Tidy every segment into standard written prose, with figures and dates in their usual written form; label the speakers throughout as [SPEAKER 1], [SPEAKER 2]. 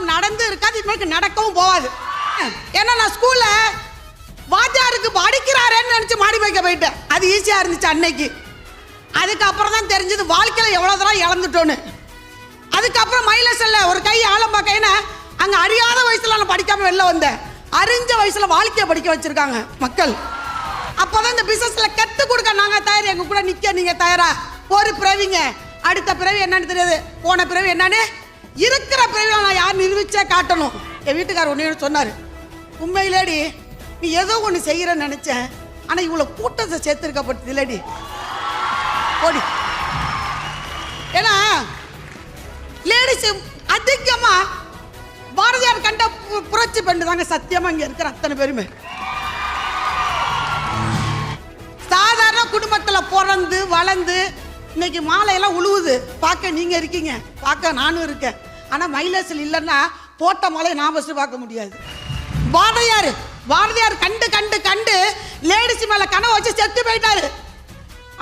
[SPEAKER 1] இதெல்லாம் நடந்து இருக்காது, இவங்களுக்கு நடக்கவும் போகாது. ஏன்னா நான் ஸ்கூல்ல வாத்தியாருக்கு படிக்கிறாரேன்னு நினைச்சு மாடி வைக்க போயிட்டேன். அது ஈஸியா இருந்துச்சு அன்னைக்கு. அதுக்கப்புறம் தான் தெரிஞ்சது வாழ்க்கையில எவ்வளவு தூரம் இழந்துட்டோன்னு. அதுக்கப்புறம் மைலஸ்ல ஒரு கை ஆலம்பா கைனா அங்க அறியாத வயசுல நான் படிக்காம வெளில வந்தேன். அறிஞ்ச வயசுல வாழ்க்கையை படிக்க வச்சிருக்காங்க மக்கள். அப்போதான் இந்த பிசினஸ்ல கத்து கொடுக்க நாங்க தயார், எங்க கூட நிக்க நீங்க தயாரா? ஒரு பிறவிங்க, அடுத்த பிறவி என்னன்னு தெரியாது, போன பிறவி என்னன்னு இருக்கிற பிறவில நான் யார் நிரூபிச்சே காட்டணும். என் வீட்டுக்காரர் ஒன்று சொன்னாரு, உண்மையிலேடி நீ ஏதோ ஒன்று செய்யறன்னு நினைச்சேன், ஆனா இவ்வளவு கூட்டத்தை சேர்த்திருக்கப்பட்டது இல்லடி ஓடி. ஏன்னா லேடிஸ் அதிகமா பாரதியார் கண்ட புரட்சி பண்ணுதாங்க. சத்தியமா இங்க இருக்கிற அத்தனை பேருமே சாதாரண குடும்பத்துல பிறந்து வளர்ந்து இன்னைக்கு மாலையெல்லாம் உழுவுது. பார்க்க நீங்க இருக்கீங்க, பார்க்க நானும் இருக்கேன். ஆனா மைலஸ்ல இல்லைன்னா போட்ட மாலையை நான் ஃபர்ஸ்ட் பார்க்க முடியாது. பாரதியார் கண்டு கண்டு கண்டு லேடிஸ் மேல கனவு வச்சு செத்து போயிட்டாரு.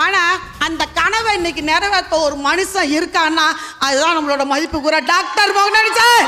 [SPEAKER 1] ஆனா அந்த கனவை இன்னைக்கு நிறைவேற்ற ஒரு மனுஷன் இருக்கான்னா அதுதான் நம்மளோட மதிப்பு கூற டாக்டர் மோகன் சார்.